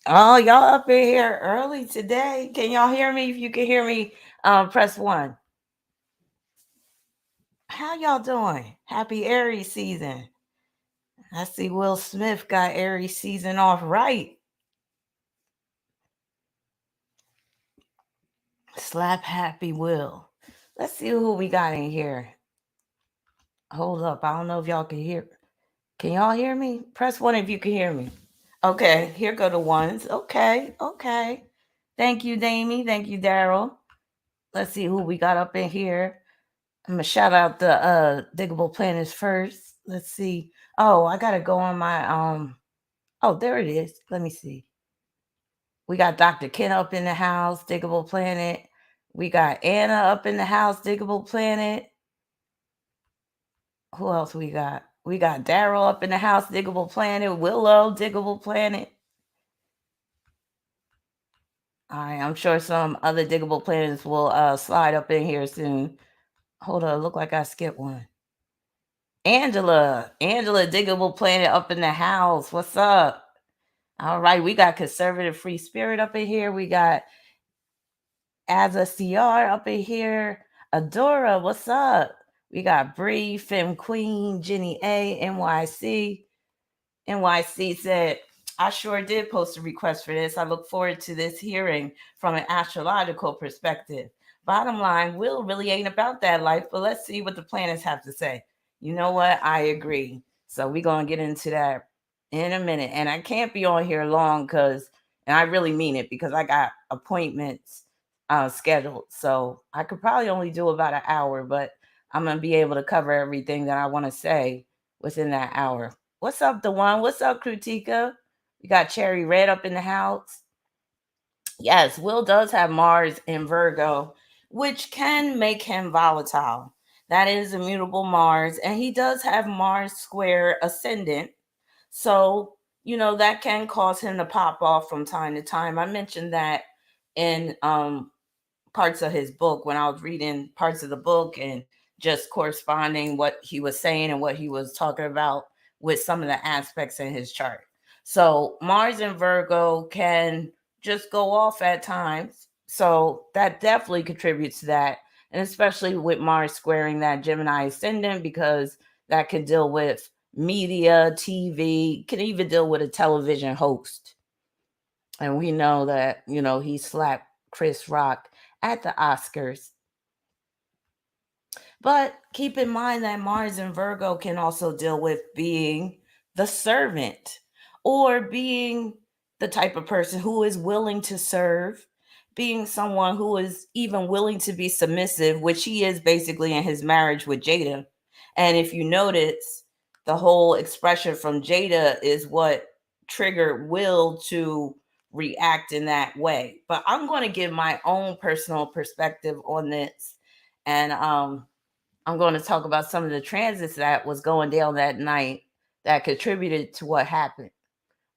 Oh, y'all up in here early today. Can y'all hear me? If you can hear me, press one. How y'all doing? Happy Aries season. I see Will Smith got Aries season off right. Slap happy Will. Let's see who we got in here. Hold up. I don't know if y'all can hear. Can y'all hear me? Press one if you can hear me. Okay, here go the ones. Okay, okay. Thank you, Damie. Thank you, Daryl. Let's see who we got up in here. I'm gonna shout out the Diggable Planets first. Let's see. Oh, I gotta go on my oh, there it is. Let me see. We got Dr. Ken up in the house, Diggable Planet. We got Anna up in the house, Diggable Planet. Who else we got? We got Daryl up in the house, Diggable Planet. Willow, Diggable Planet. All right, I'm sure some other Diggable Planets will slide up in here soon. Hold on, look like I skipped one. Angela, Diggable Planet up in the house. What's up? All right, we got Conservative Free Spirit up in here. We got As a CR up in here. Adora, what's up? We got Bree, Fem Queen, Jenny A, NYC. NYC said, I sure did post a request for this. I look forward to this hearing from an astrological perspective. Bottom line, Will really ain't about that life, but let's see what the planets have to say. You know what? I agree. So we're going to get into that in a minute. And I can't be on here long because, and I really mean it because I got appointments scheduled. So I could probably only do about an hour, but I'm going to be able to cover everything that I want to say within that hour. What's up, the one? What's up, Krutika? We got Cherry Red up in the house. Yes, Will does have Mars in Virgo, which can make him volatile. That is immutable Mars, and he does have Mars square ascendant. So, that can cause him to pop off from time to time. I mentioned that in parts of his book when I was reading parts of the book and just corresponding what he was saying and what he was talking about with some of the aspects in his chart. So Mars and Virgo can just go off at times. So that definitely contributes to that. And especially with Mars squaring that Gemini ascendant, because that can deal with media, TV, can even deal with a television host. And we know that, he slapped Chris Rock at the Oscars. But keep in mind that Mars and Virgo can also deal with being the servant or being the type of person who is willing to serve, being someone who is even willing to be submissive, which he is basically in his marriage with Jada. And if you notice, the whole expression from Jada is what triggered Will to react in that way. But I'm going to give my own personal perspective on this. And I'm going to talk about some of the transits that was going down that night that contributed to what happened.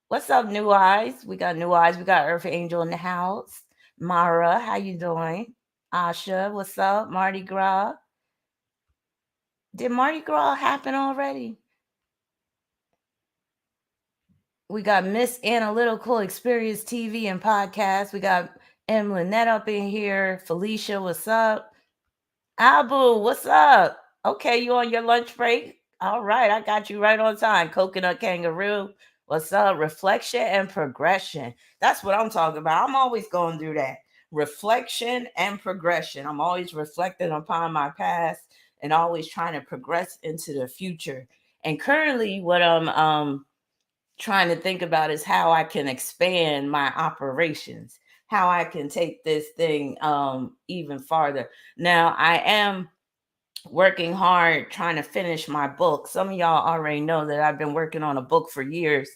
What's up, New Eyes? We got New Eyes. We got Earth Angel in the house. Mara, how you doing? Asha, what's up? Mardi Gras. Did Mardi Gras happen already? We got Miss Analytical Experience TV and Podcast. We got M. Lynette up in here. Felicia, what's up? Abu, what's up? Okay, you on your lunch break? All right, I got you right on time. Coconut Kangaroo, what's up? Reflection and progression. That's what I'm talking about. I'm always going through that. Reflection and progression. I'm always reflecting upon my past and always trying to progress into the future. And currently, what I'm trying to think about is how I can expand my operations, how I can take this thing even farther. Now, I am working hard trying to finish my book. Some of y'all already know that I've been working on a book for years.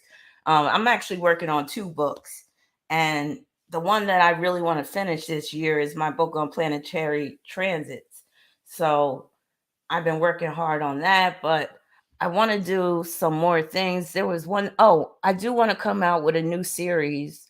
I'm actually working on two books. And the one that I really want to finish this year is my book on planetary transits. So I've been working hard on that, but I want to do some more things. There was one, oh, I do want to come out with a new series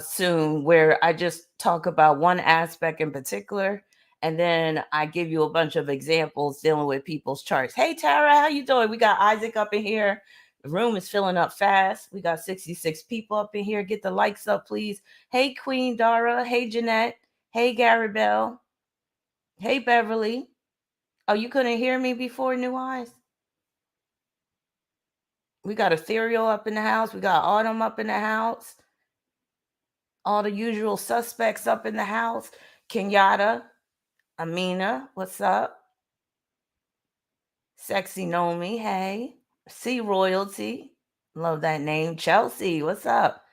soon where I just talk about one aspect in particular, and then I give you a bunch of examples dealing with people's charts. Hey Tara, how you doing? We got Isaac up in here. The room is filling up fast. We got 66 people up in here. Get the likes up, please. Hey, Queen Dara. Hey, Jeanette. Hey, Gary Bell. Hey, Beverly. Oh, you couldn't hear me before, New Eyes? We got Ethereal up in the house. We got Autumn up in the house. All the usual suspects up in the house. Kenyatta. Amina. What's up? Sexy Nomi. Hey. C Royalty. Love that name. Chelsea. What's up?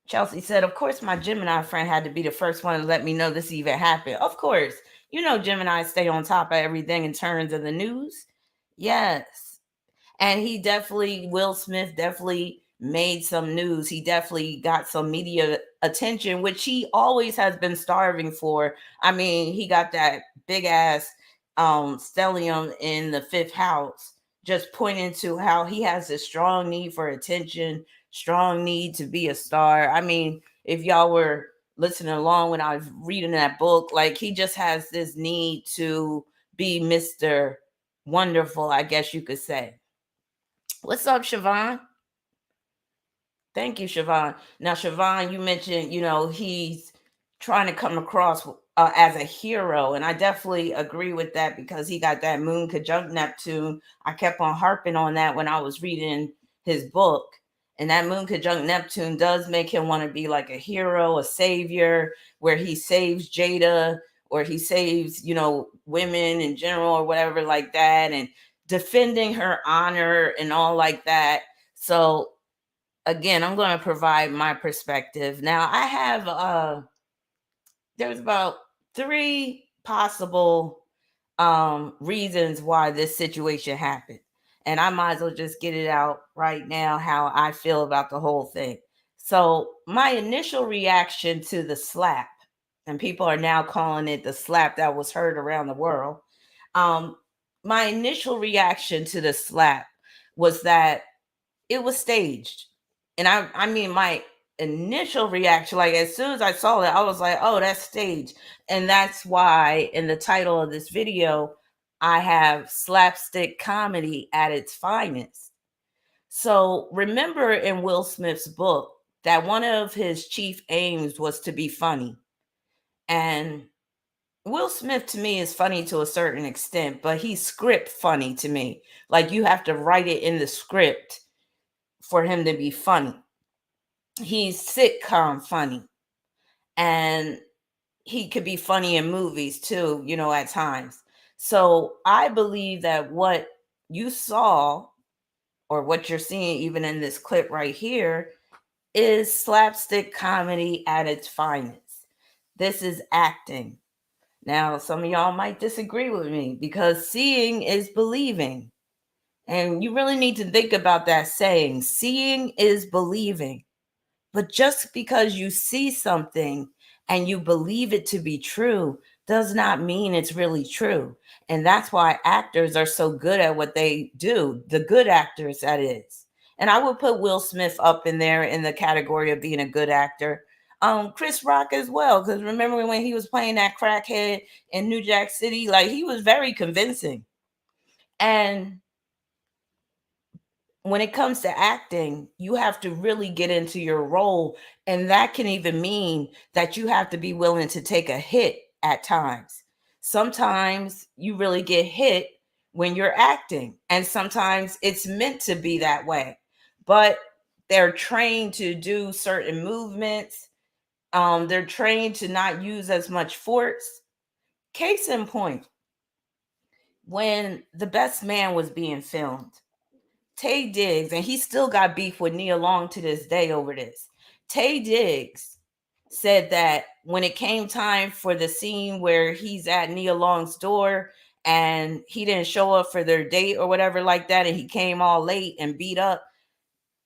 Chelsea said, of course, my Gemini friend had to be the first one to let me know this even happened. Of course. You know, Gemini stay on top of everything in terms of the news. Yes. And he definitely, Will Smith definitely made some news. He definitely got some media attention, which he always has been starving for. I mean, he got that big ass stellium in the fifth house, just pointing to how he has a strong need for attention, strong need to be a star. I mean, if y'all were listening along when I was reading that book, like he just has this need to be Mr. Wonderful, I guess you could say. What's up, Siobhan? Thank you, Siobhan. Now, Siobhan, you mentioned, you know, he's trying to come across as a hero. And I definitely agree with that because he got that moon conjunct Neptune. I kept on harping on that when I was reading his book. And that moon conjunct Neptune does make him want to be like a hero, a savior, where he saves Jada or he saves, you know, women in general or whatever like that. And defending her honor and all like that. So again, I'm going to provide my perspective. Now, I have there's about 3 possible reasons why this situation happened. And I might as well just get it out right now how I feel about the whole thing. So, my initial reaction to the slap, and people are now calling it the slap that was heard around the world. My initial reaction to the slap was that it was staged. And I mean, my initial reaction, like as soon as I saw it, I was like, oh, that's staged. And that's why in the title of this video, I have slapstick comedy at its finest. So remember in Will Smith's book that one of his chief aims was to be funny. And Will Smith to me is funny to a certain extent, but he's script funny to me. Like you have to write it in the script for him to be funny. He's sitcom funny. And he could be funny in movies too, you know, at times. So I believe that what you saw or what you're seeing even in this clip right here is slapstick comedy at its finest. This is acting. Now, some of y'all might disagree with me because seeing is believing. And you really need to think about that saying. Seeing is believing. But just because you see something and you believe it to be true does not mean it's really true. And that's why actors are so good at what they do, the good actors, that is. And I would put Will Smith up in there in the category of being a good actor. Chris Rock as well, because remember when he was playing that crackhead in New Jack City, like he was very convincing. And when it comes to acting, you have to really get into your role. And that can even mean that you have to be willing to take a hit at times. Sometimes you really get hit when you're acting, and sometimes it's meant to be that way. But they're trained to do certain movements, they're trained to not use as much force. Case in point, when The Best Man was being filmed, Taye Diggs, and he still got beef with Nia Long to this day over this. Taye Diggs said that when it came time for the scene where he's at Nia Long's door and he didn't show up for their date or whatever like that, and he came all late and beat up,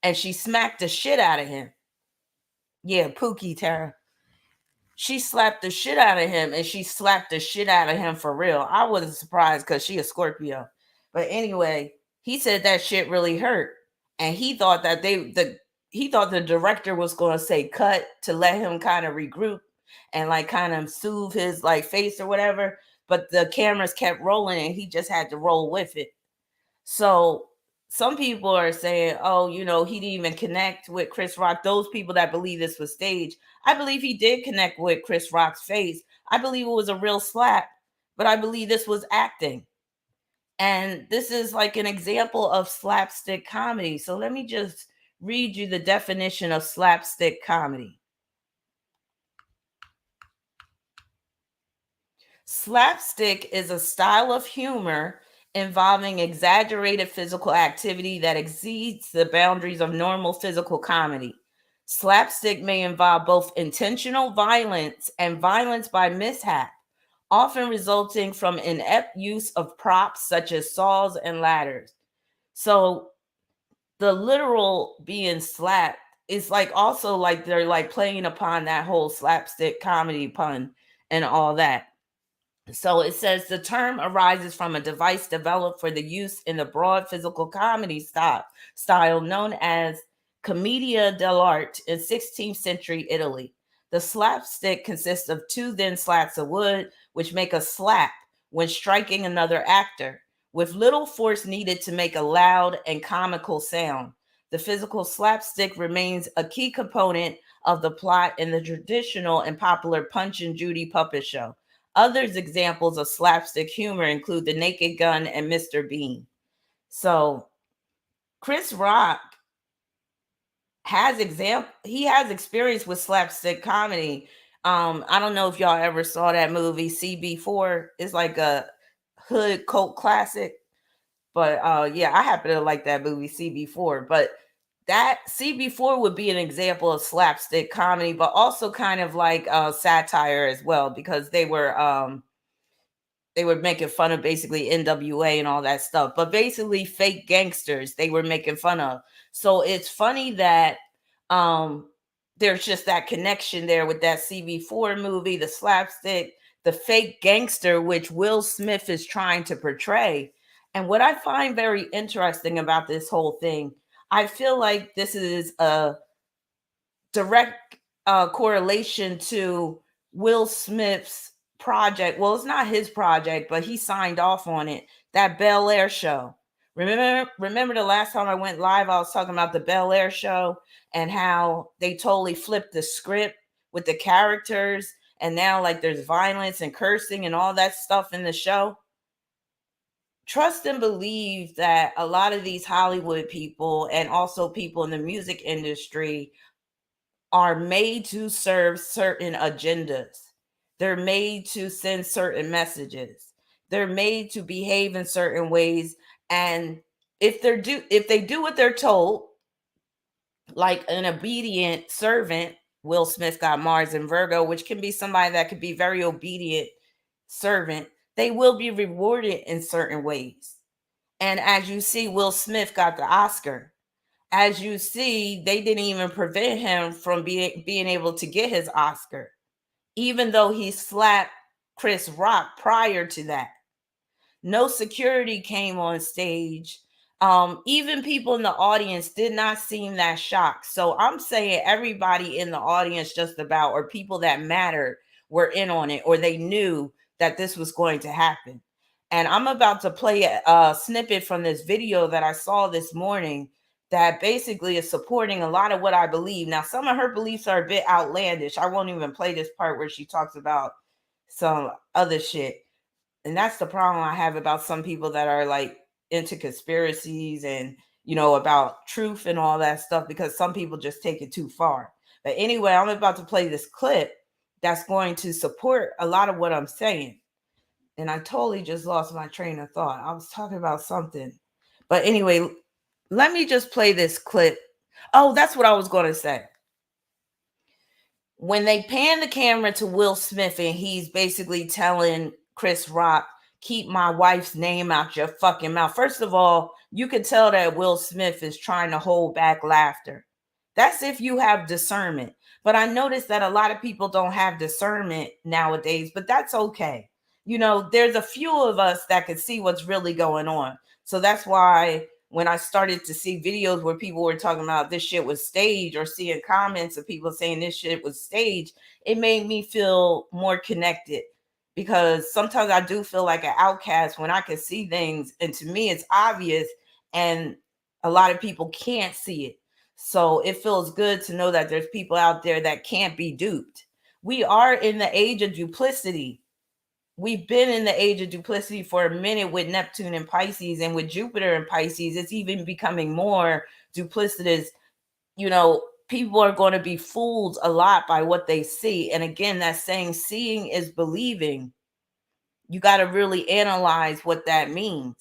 and she smacked the shit out of him. Yeah, Pookie Tara. She slapped the shit out of him, and she slapped the shit out of him for real. I wasn't surprised because she a Scorpio. But anyway, he said that shit really hurt. And he thought that he thought the director was gonna say cut to let him kind of regroup and like kind of soothe his like face or whatever. But the cameras kept rolling and he just had to roll with it. So some people are saying, oh, he didn't even connect with Chris Rock. Those people that believe this was staged. I believe he did connect with Chris Rock's face. I believe it was a real slap, but I believe this was acting. And this is like an example of slapstick comedy. So let me just read you the definition of slapstick comedy. Slapstick is a style of humor involving exaggerated physical activity that exceeds the boundaries of normal physical comedy. Slapstick may involve both intentional violence and violence by mishap, often resulting from inept use of props such as saws and ladders. So the literal being slapped is like also like they're like playing upon that whole slapstick comedy pun and all that. So it says the term arises from a device developed for the use in the broad physical comedy style known as commedia dell'arte in 16th century Italy. The slapstick consists of two thin slats of wood, which make a slap when striking another actor, with little force needed to make a loud and comical sound. The physical slapstick remains a key component of the plot in the traditional and popular Punch and Judy puppet show. Others examples of slapstick humor include The Naked Gun and Mr. Bean. So Chris Rock has experience with slapstick comedy. I don't know if y'all ever saw that movie CB4. It's like a hood cult classic. But yeah, I happen to like that movie CB4. But that CB4 would be an example of slapstick comedy, but also kind of like satire as well, because they were making fun of basically NWA and all that stuff, but basically fake gangsters they were making fun of. So it's funny that there's just that connection there with that CB4 movie, the slapstick, the fake gangster, which Will Smith is trying to portray. And what I find very interesting about this whole thing, I feel like this is a direct correlation to Will Smith's project. Well, it's not his project, but he signed off on it. That Bel Air show. Remember the last time I went live, I was talking about the Bel Air show and how they totally flipped the script with the characters, and now like there's violence and cursing and all that stuff in the show. Trust and believe that a lot of these Hollywood people and also people in the music industry are made to serve certain agendas. They're made to send certain messages. They're made to behave in certain ways. And if they do what they're told, like an obedient servant, Will Smith got Mars and Virgo, which can be somebody that could be very obedient servant, they will be rewarded in certain ways. And as you see, Will Smith got the Oscar. As you see, they didn't even prevent him from being able to get his Oscar, even though he slapped Chris Rock prior to that. No security came on stage. Even people in the audience did not seem that shocked. So I'm saying everybody in the audience, just about, or people that mattered, were in on it, or they knew that this was going to happen. And I'm about to play a snippet from this video that I saw this morning that basically is supporting a lot of what I believe. Now, some of her beliefs are a bit outlandish. I won't even play this part where she talks about some other shit. And that's the problem I have about some people that are like into conspiracies and, about truth and all that stuff, because some people just take it too far. But anyway, I'm about to play this clip that's going to support a lot of what I'm saying. And I totally just lost my train of thought. I was talking about something. But anyway, let me just play this clip. Oh, that's what I was going to say. When they pan the camera to Will Smith and he's basically telling Chris Rock, keep my wife's name out your fucking mouth. First of all, you can tell that Will Smith is trying to hold back laughter. That's if you have discernment. But I noticed that a lot of people don't have discernment nowadays, but that's okay. There's a few of us that can see what's really going on. So that's why when I started to see videos where people were talking about this shit was staged, or seeing comments of people saying this shit was staged, it made me feel more connected, because sometimes I do feel like an outcast when I can see things and to me it's obvious, and A lot of people can't see it. So it feels good to know that there's people out there that can't be duped. We are in the age of duplicity. We've been in the age of duplicity for a minute with Neptune and Pisces, and with Jupiter and Pisces, it's even becoming more duplicitous. You know, people are going to be fooled a lot by what they see. And again, that saying, seeing is believing. You got to really analyze what that means.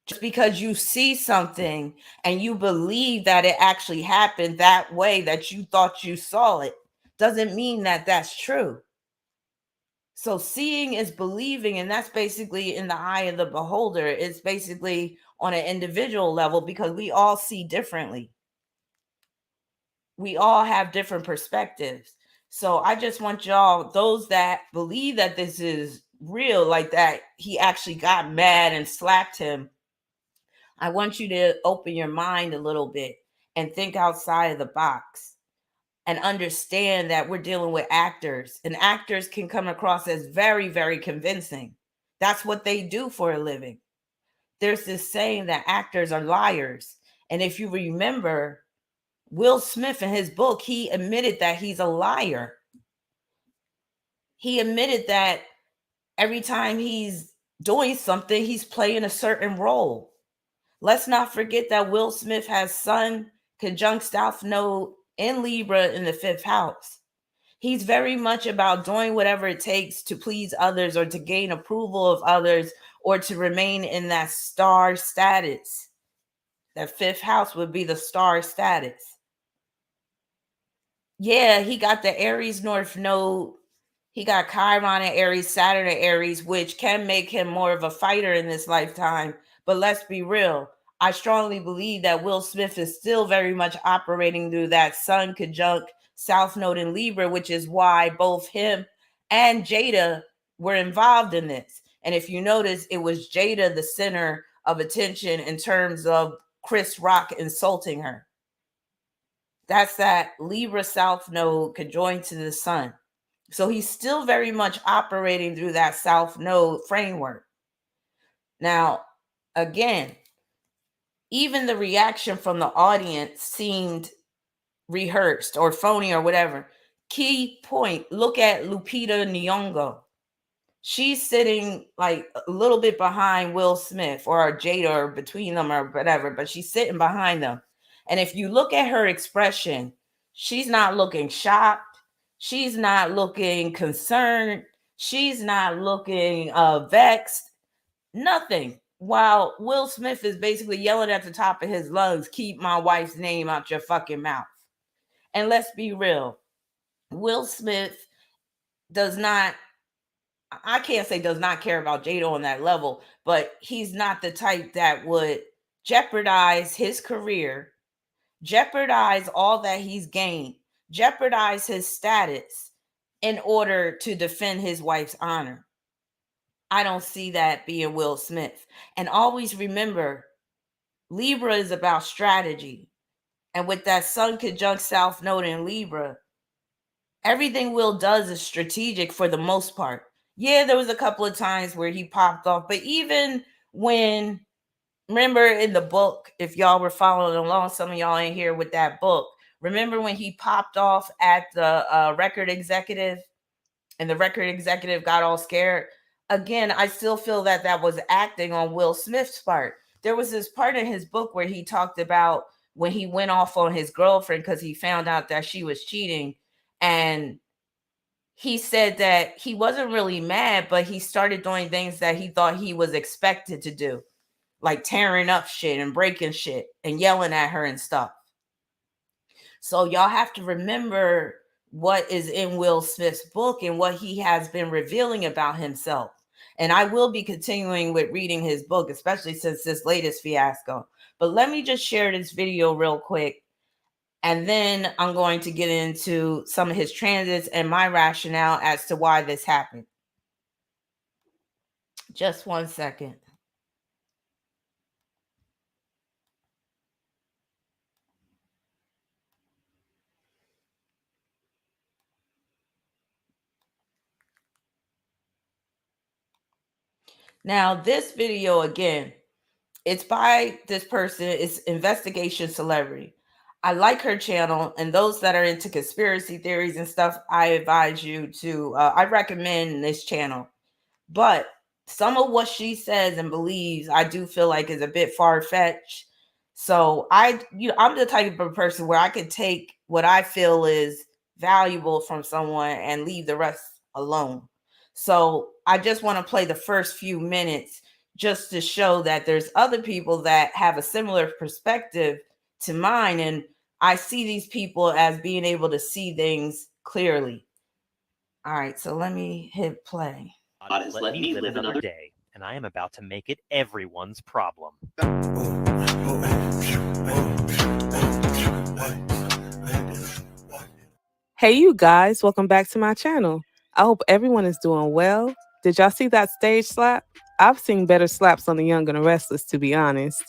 Just because you see something and you believe that it actually happened that way, that you thought you saw it, doesn't mean that that's true. So seeing is believing, and that's basically in the eye of the beholder. It's basically on an individual level, because we all see differently. We all have different perspectives. So I just want y'all, those that believe that this is real, like that he actually got mad and slapped him, I want you to open your mind a little bit and think outside of the box and understand that we're dealing with actors, and actors can come across as very, very convincing. That's what they do for a living. There's this saying that actors are liars. And if you remember, Will Smith in his book, he admitted that he's a liar. He admitted that every time he's doing something, he's playing a certain role. Let's not forget that Will Smith has Sun conjunct South Node in Libra in the 5th house. He's very much about doing whatever it takes to please others, or to gain approval of others, or to remain in that star status. That 5th house would be the star status. Yeah, he got the Aries North Node. He got Chiron and Aries, Saturn and Aries, which can make him more of a fighter in this lifetime. But let's be real. I strongly believe that Will Smith is still very much operating through that Sun conjunct South Node in Libra, which is why both him and Jada were involved in this. And if you notice, it was Jada the center of attention in terms of Chris Rock insulting her. That's that Libra South Node conjoined to the Sun. So he's still very much operating through that South Node framework. Now, again, even the reaction from the audience seemed rehearsed or phony or whatever. Key point, look at Lupita Nyong'o. She's sitting like a little bit behind Will Smith or Jada, or between them or whatever, but she's sitting behind them. And if you look at her expression, she's not looking shocked. She's not looking concerned. She's not looking vexed. Nothing. While Will Smith is basically yelling at the top of his lungs, keep my wife's name out your fucking mouth. And let's be real. Will Smith does not, I can't say does not care about Jada on that level, but he's not the type that would jeopardize his career, jeopardize all that he's gained, jeopardize his status in order to defend his wife's honor. I don't see that being Will Smith. And always remember, Libra is about strategy. And with that Sun conjunct South Node in Libra, everything Will does is strategic for the most part. Yeah, there was a couple of times where he popped off, but even when, remember in the book, if y'all were following along, some of y'all ain't here with that book, remember when he popped off at the record executive, and the record executive got all scared? Again, I still feel that that was acting on Will Smith's part. There was this part in his book where he talked about when he went off on his girlfriend because he found out that she was cheating, and he said that he wasn't really mad, but he started doing things that he thought he was expected to do, like tearing up shit and breaking shit and yelling at her and stuff. So y'all have to remember what is in Will Smith's book and what he has been revealing about himself. And I will be continuing with reading his book, especially since this latest fiasco. But let me just share this video real quick. And then I'm going to get into some of his transits and my rationale as to why this happened. Just 1 second. Now, this video, again, It's by this person. It's Investigation Celebrity. I like her channel, and those that are into conspiracy theories and stuff, I advise you to, I recommend this channel. But some of what she says and believes, I do feel like is a bit far-fetched. So I'm the type of person where I could take what I feel is valuable from someone and leave the rest alone. So I just want to play the first few minutes just to show that there's other people that have a similar perspective to mine. And I see these people as being able to see things clearly. All right, so let me hit play. Let me live another day, and I am about to make it everyone's problem. Hey you guys, welcome back to my channel. I hope everyone is doing well. Did y'all see that stage slap? I've seen better slaps on The Young and the Restless, to be honest.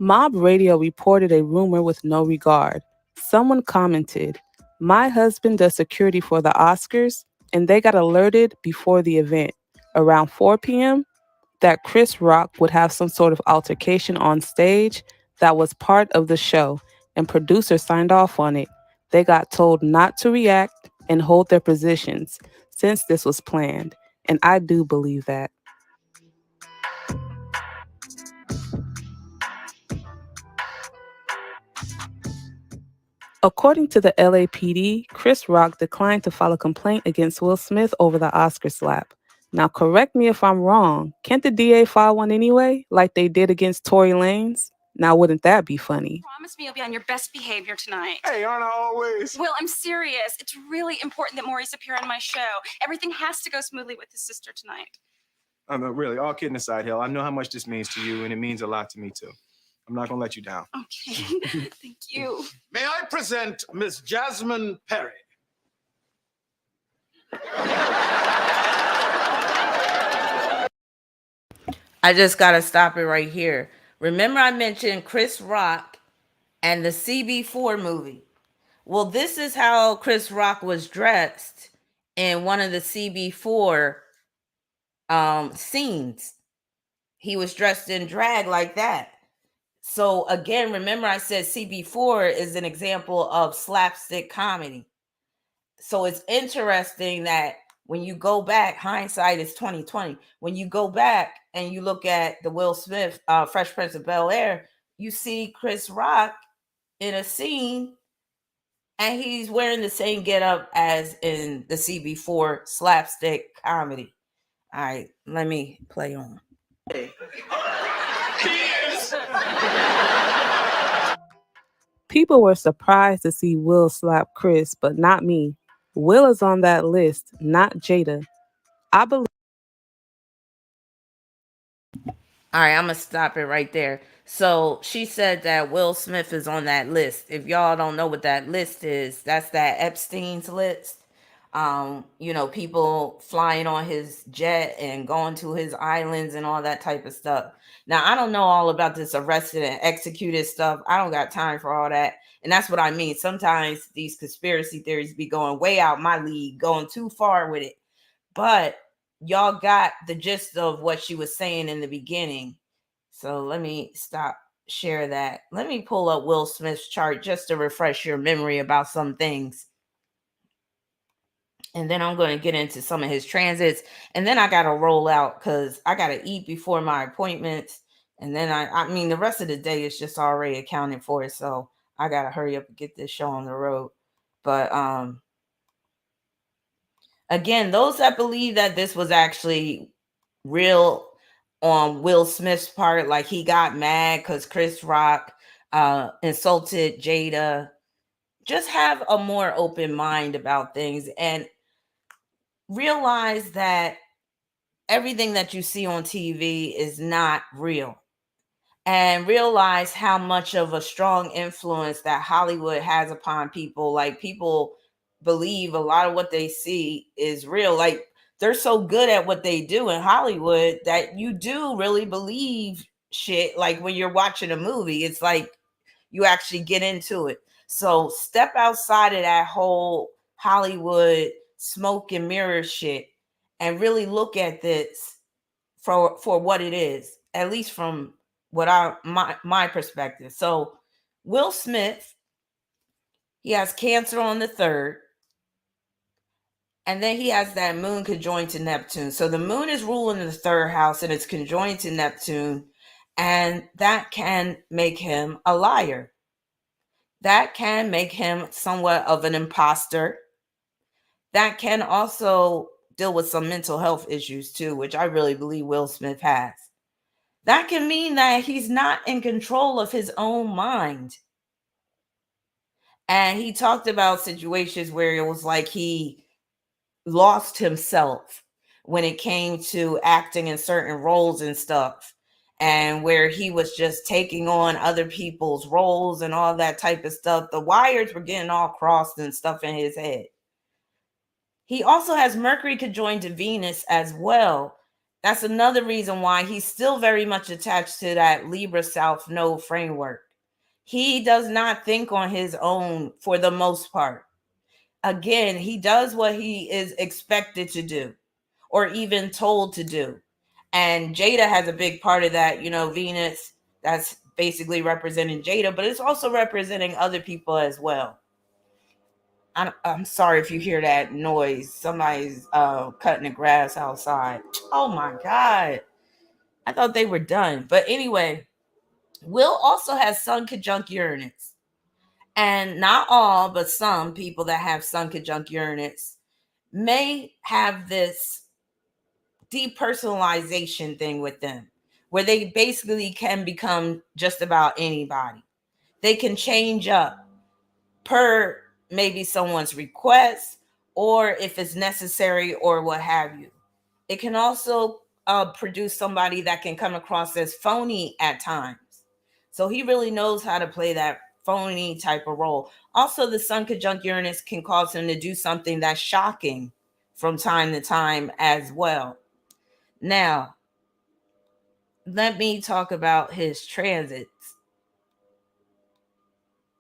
Mob Radio reported a rumor with no regard. Someone commented, "My husband does security for the Oscars, and they got alerted before the event, around 4 p.m., that Chris Rock would have some sort of altercation on stage that was part of the show, and producers signed off on it. They got told not to react and hold their positions since this was planned, and I do believe that." According to the LAPD, Chris Rock declined to file a complaint against Will Smith over the Oscar slap. Now, correct me if I'm wrong. Can't the DA file one anyway, like they did against Tory Lanez? Now, wouldn't that be funny? Promise me you'll be on your best behavior tonight. Hey, aren't I always? Will, I'm serious. It's really important that Maurice appear on my show. Everything has to go smoothly with his sister tonight. Really, all kidding aside, Hill, I know how much this means to you, and it means a lot to me, too. I'm not gonna let you down. Okay, thank you. May I present Miss Jasmine Perry? I just got to stop it right here. Remember I mentioned Chris Rock and the CB4 movie. Well, this is how Chris Rock was dressed in one of the CB4 scenes. He was dressed in drag like that. So again, remember I said CB4 is an example of slapstick comedy. So it's interesting that when you go back, hindsight is 2020. When you go back and you look at the Will Smith Fresh Prince of Bel-Air, you see Chris Rock in a scene and he's wearing the same getup as in the CB4 slapstick comedy. All right, let me play on. People were surprised to see Will slap Chris, but not me. Will is on that list, not Jada. I believe. All right, I'm going to stop it right there. So she said that Will Smith is on that list. If y'all don't know what that list is, that's that Epstein's list. People flying on his jet and going to his islands and all that type of stuff. Now, I don't know all about this arrested and executed stuff. I don't got time for all that. And that's what I mean. Sometimes these conspiracy theories be going way out my league, going too far with it. But y'all got the gist of what she was saying in the beginning. So let me share that. Let me pull up Will Smith's chart just to refresh your memory about some things. And then I'm going to get into some of his transits. And then I got to roll out because I got to eat before my appointments. And then I mean, the rest of the day is just already accounted for. So I got to hurry up and get this show on the road. But again, those that believe that this was actually real on Will Smith's part, like he got mad because Chris Rock insulted Jada, just have a more open mind about things and realize that everything that you see on TV is not real. and realize how much of a strong influence that Hollywood has upon people. Like, people believe a lot of what they see is real. Like, they're so good at what they do in Hollywood that you do really believe shit. Like, when you're watching a movie, it's like you actually get into it. So step outside of that whole Hollywood smoke and mirror shit and really look at this for what it is, at least from what my perspective. So Will Smith, he has Cancer on the 3rd, and then he has that moon conjoined to Neptune. So the moon is ruling the 3rd house and it's conjoined to Neptune, and that can make him a liar. That can make him somewhat of an imposter. That can also deal with some mental health issues too, which I really believe Will Smith has. That can mean that he's not in control of his own mind. And he talked about situations where it was like he lost himself when it came to acting in certain roles and stuff, and where he was just taking on other people's roles and all that type of stuff. The wires were getting all crossed and stuff in his head. He also has Mercury conjoined to Venus as well. That's another reason why he's still very much attached to that Libra South Node framework. He does not think on his own for the most part. Again, he does what he is expected to do or even told to do. And Jada has a big part of that. Venus, that's basically representing Jada, but it's also representing other people as well. I'm sorry if you hear that noise. Somebody's cutting the grass outside. Oh my God. I thought they were done. But anyway, Will also has Sun conjunct Uranus. And not all, but some people that have Sun conjunct Uranus may have this depersonalization thing with them, where they basically can become just about anybody. They can change up per maybe someone's request, or if it's necessary, or what have you. It can also produce somebody that can come across as phony at times. So he really knows how to play that phony type of role. Also, the Sun conjunct Uranus can cause him to do something that's shocking from time to time as well. Now, let me talk about his transits.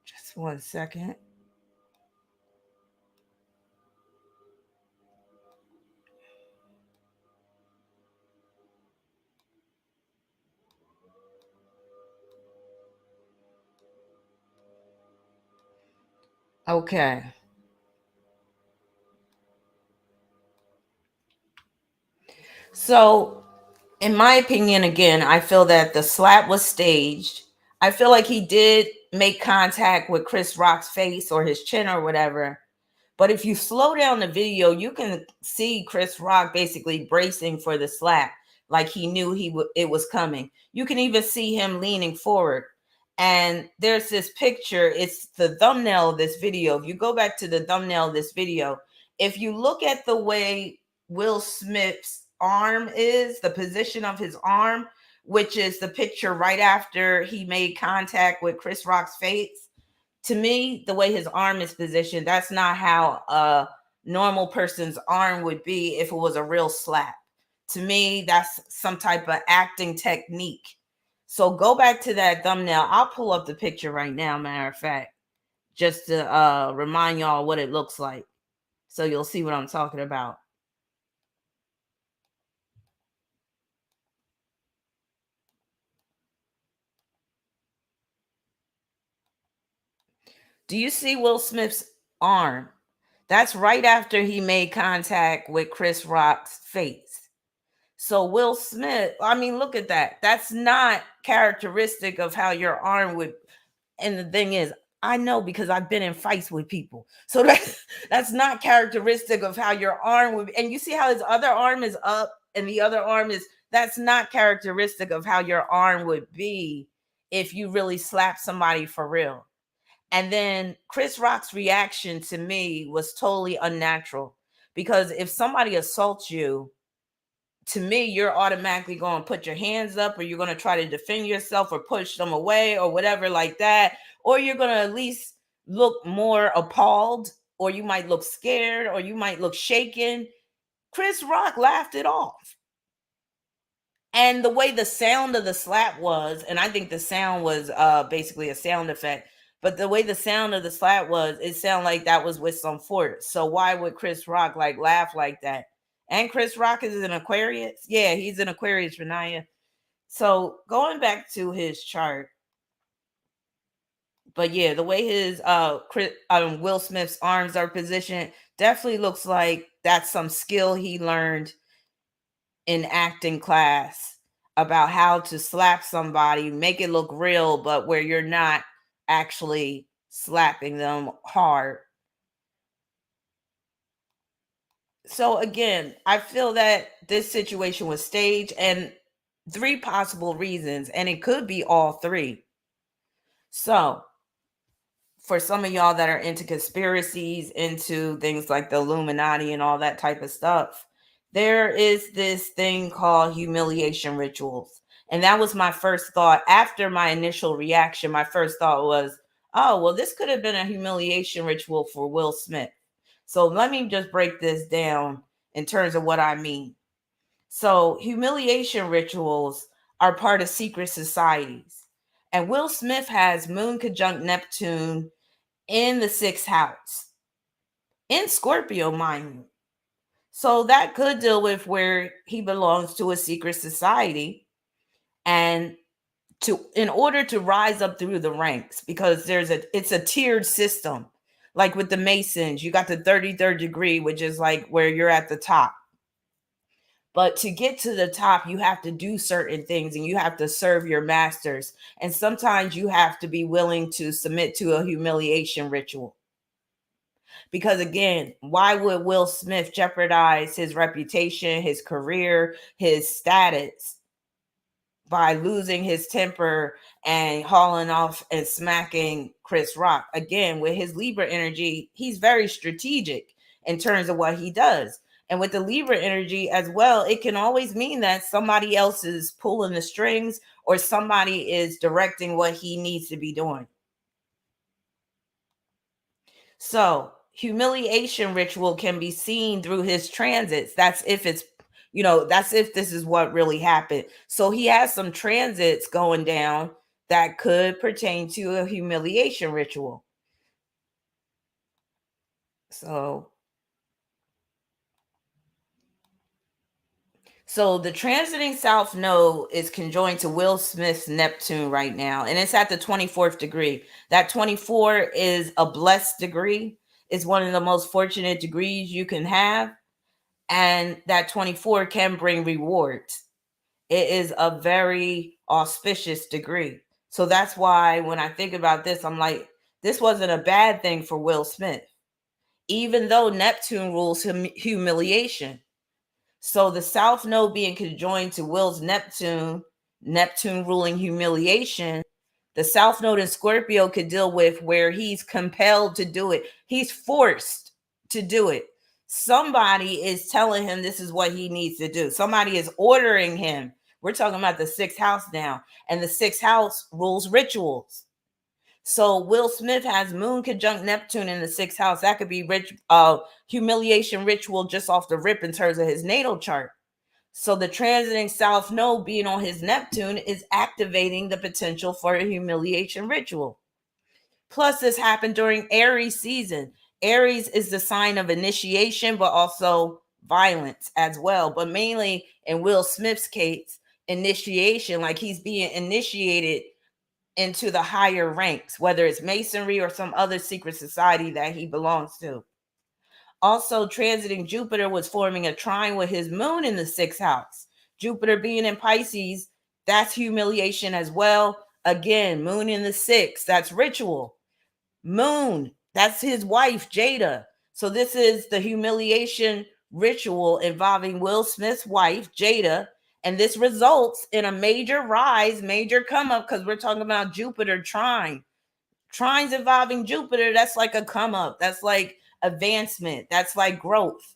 Just one second. Okay. So, in my opinion, again, I feel that the slap was staged. I feel like he did make contact with Chris Rock's face or his chin or whatever. But if you slow down the video, you can see Chris Rock basically bracing for the slap, like he knew it was coming. You can even see him leaning forward. And there's this picture. It's the thumbnail of this video. If you go back to the thumbnail of this video, if you look at the way Will Smith's arm is, the position of his arm, which is the picture right after he made contact with Chris Rock's face, to me, the way his arm is positioned, that's not how a normal person's arm would be if it was a real slap. To me, that's some type of acting technique. So go back to that thumbnail. I'll pull up the picture right now, matter of fact, just to remind y'all what it looks like. So you'll see what I'm talking about. Do you see Will Smith's arm? That's right after he made contact with Chris Rock's face. So Will Smith, I mean, look at that. That's not characteristic of how your arm would. And the thing is, I know because I've been in fights with people. So that's not characteristic of how your arm would be. And you see how his other arm is up and the other arm is, that's not characteristic of how your arm would be if you really slap somebody for real. And then Chris Rock's reaction to me was totally unnatural, because if somebody assaults you, to me, you're automatically going to put your hands up, or you're going to try to defend yourself or push them away or whatever like that. Or you're going to at least look more appalled, or you might look scared, or you might look shaken. Chris Rock laughed it off. And the way the sound of the slap was, and I think the sound was basically a sound effect, but the way the sound of the slap was, it sounded like that was with some force. So why would Chris Rock like laugh like that? And Chris Rock is an Aquarius. Yeah, he's an Aquarius, Renaya. So going back to his chart, but yeah, the way his Will Smith's arms are positioned definitely looks like that's some skill he learned in acting class about how to slap somebody, make it look real, but where you're not actually slapping them hard. So again, I feel that this situation was staged, and 3 possible reasons, and it could be all 3. So for some of y'all that are into conspiracies, into things like the Illuminati and all that type of stuff, there is this thing called humiliation rituals. And that was my first thought. After my initial reaction, my first thought was, oh, well, this could have been a humiliation ritual for Will Smith. So let me just break this down in terms of what I mean. So humiliation rituals are part of secret societies. And Will Smith has Moon conjunct Neptune in the 6th house, in Scorpio, mind you. So that could deal with where he belongs to a secret society, and in order to rise up through the ranks, because it's a tiered system. Like with the Masons, you got the 33rd degree, which is like where you're at the top. But to get to the top, you have to do certain things, and you have to serve your masters. And sometimes you have to be willing to submit to a humiliation ritual. Because again, why would Will Smith jeopardize his reputation, his career, his status by losing his temper and hauling off and smacking Chris Rock? Again, with his Libra energy, he's very strategic in terms of what he does. And with the Libra energy as well, it can always mean that somebody else is pulling the strings, or somebody is directing what he needs to be doing. So humiliation ritual can be seen through his transits. That's if it's, that's if this is what really happened. So he has some transits going down that could pertain to a humiliation ritual. So the transiting South Node is conjoined to Will Smith's Neptune right now, and it's at the 24th degree. That 24 is a blessed degree. It's one of the most fortunate degrees you can have, and that 24 can bring rewards. It is a very auspicious degree. So that's why when I think about this, I'm like, this wasn't a bad thing for Will Smith, even though Neptune rules humiliation. So the South Node being conjoined to Will's Neptune ruling humiliation, the South Node in Scorpio could deal with where he's compelled to do it. He's forced to do it. Somebody is telling him this is what he needs to do. Somebody is ordering him. We're talking about the 6th house now, and the 6th house rules rituals. So Will Smith has Moon conjunct Neptune in the 6th house. That could be humiliation ritual just off the rip in terms of his natal chart. So the transiting South Node being on his Neptune is activating the potential for a humiliation ritual. Plus, this happened during Aries season. Aries is the sign of initiation, but also violence as well. But mainly in Will Smith's case, initiation, like he's being initiated into the higher ranks, whether it's Masonry or some other secret society that he belongs to. Also, transiting Jupiter was forming a trine with his Moon in the 6th house. Jupiter being in Pisces, that's humiliation as well. Again, Moon in the 6th, that's ritual. Moon, that's his wife, Jada. So this is the humiliation ritual involving Will Smith's wife, Jada. And this results in a major rise, major come up, because we're talking about Jupiter trine. Trines involving Jupiter, that's like a come up. That's like advancement. That's like growth.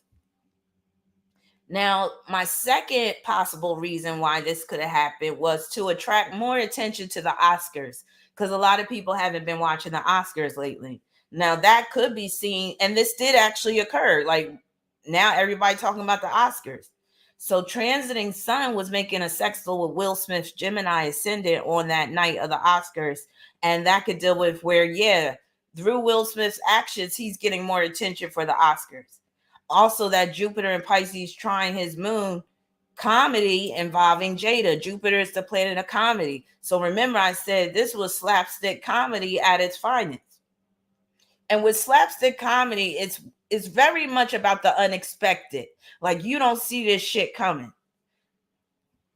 Now, my second possible reason why this could have happened was to attract more attention to the Oscars, because a lot of people haven't been watching the Oscars lately. Now, that could be seen, and this did actually occur. Like, now everybody talking about the Oscars. So, transiting sun was making a sextile with Will Smith's Gemini ascendant on that night of the Oscars, and that could deal with where, yeah, through Will Smith's actions, he's getting more attention for the Oscars. Also, that Jupiter and Pisces trying his moon, comedy involving Jada. Jupiter is the planet of comedy. So remember, I said this was slapstick comedy at its finest. And with slapstick comedy, it's very much about the unexpected. Like, you don't see this shit coming.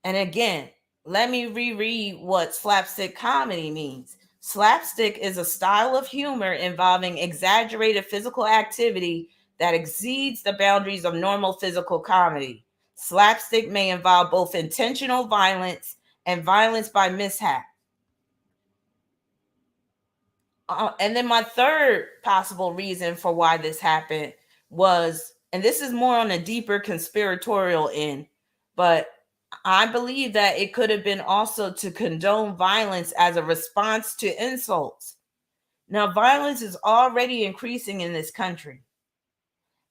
And again, let me reread what slapstick comedy means. Slapstick is a style of humor involving exaggerated physical activity that exceeds the boundaries of normal physical comedy. Slapstick may involve both intentional violence and violence by mishap. And then my third possible reason for why this happened was, and this is more on a deeper conspiratorial end, but I believe that it could have been also to condone violence as a response to insults. Now, violence is already increasing in this country.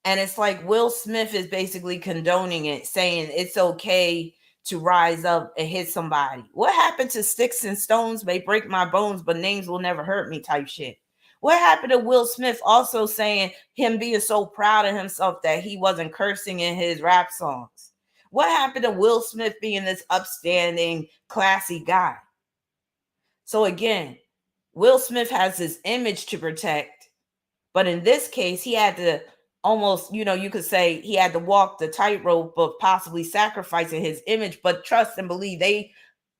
And it's like Will Smith is basically condoning it, saying it's okay to rise up and hit somebody. What happened to sticks and stones may break my bones, but names will never hurt me type shit? What happened to Will Smith also saying him being so proud of himself that he wasn't cursing in his rap songs? What happened to Will Smith being this upstanding, classy guy? So again, Will Smith has his image to protect, but in this case, he had to almost, you could say he had to walk the tightrope of possibly sacrificing his image, but trust and believe they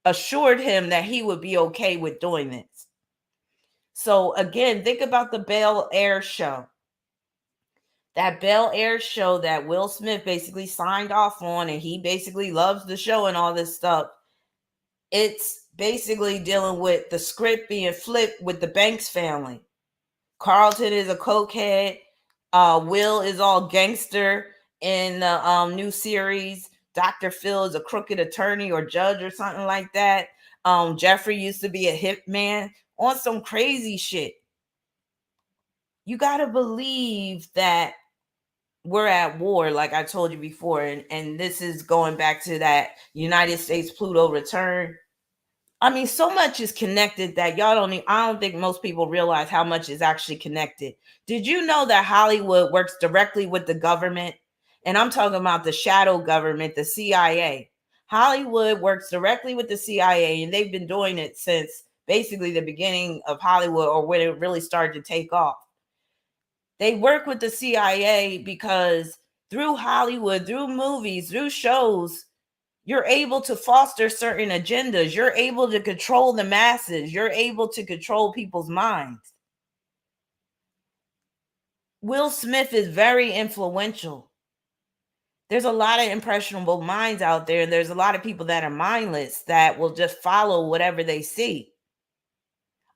assured him that he would be okay with doing this. So again, think about the Bel Air show. That Bel Air show that Will Smith basically signed off on, and he basically loves the show and all this stuff. It's basically dealing with the script being flipped with the Banks family. Carlton is a cokehead. Will is all gangster in the new series. Dr. Phil is a crooked attorney or judge or something like that. Jeffrey used to be a hitman on some crazy shit. You got to believe that we're at war, like I told you before. And this is going back to that United States Pluto return. I mean, so much is connected that I don't think most people realize how much is actually connected. Did you know that Hollywood works directly with the government? And I'm talking about the shadow government, the CIA. Hollywood works directly with the CIA, and they've been doing it since basically the beginning of Hollywood, or when it really started to take off. They work with the CIA because through Hollywood, through movies, through shows, you're able to foster certain agendas. You're able to control the masses. You're able to control people's minds. Will Smith is very influential. There's a lot of impressionable minds out there, and there's a lot of people that are mindless that will just follow whatever they see.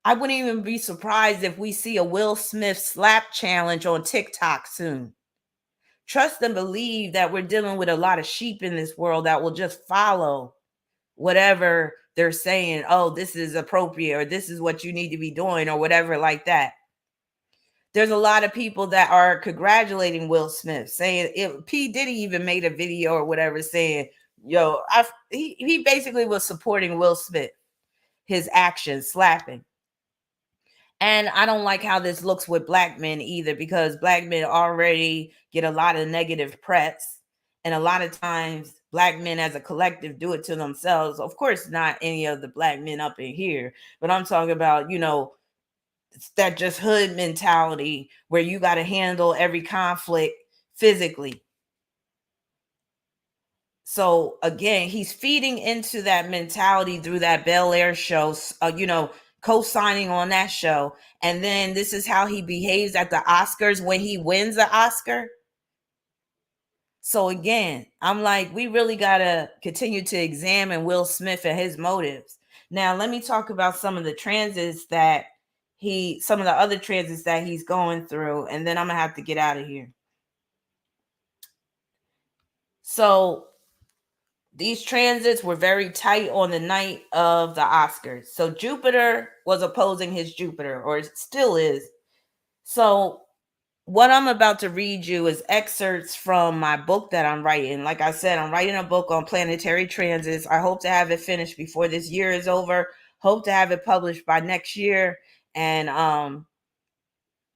I wouldn't even be surprised if we see a Will Smith slap challenge on TikTok soon. Trust and believe that we're dealing with a lot of sheep in this world that will just follow whatever they're saying. Oh, this is appropriate, or this is what you need to be doing, or whatever like that. There's a lot of people that are congratulating Will Smith, saying P. Diddy even made a video or whatever saying, he basically was supporting Will Smith, his actions, slapping. And I don't like how this looks with black men either, because black men already get a lot of negative press. And a lot of times black men as a collective do it to themselves. Of course, not any of the black men up in here, but I'm talking about, that just hood mentality where you got to handle every conflict physically. So again, he's feeding into that mentality through that Bel Air show, co-signing on that show. And then this is how he behaves at the Oscars when he wins the Oscar. So again, I'm like, we really got to continue to examine Will Smith and his motives. Now, let me talk about some of the other transits that he's going through, and then I'm going to have to get out of here. So these transits were very tight on the night of the Oscars. So Jupiter was opposing his Jupiter, or still is. So what I'm about to read you is excerpts from my book that I'm writing. Like I said, I'm writing a book on planetary transits. I hope to have it finished before this year is over. Hope to have it published by next year. And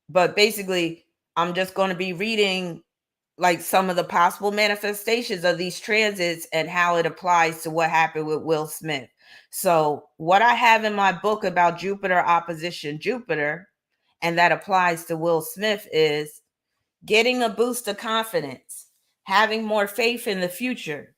but basically, I'm just going to be reading like some of the possible manifestations of these transits and how it applies to what happened with Will Smith. So what I have in my book about Jupiter opposition Jupiter, and that applies to Will Smith, is getting a boost of confidence, having more faith in the future,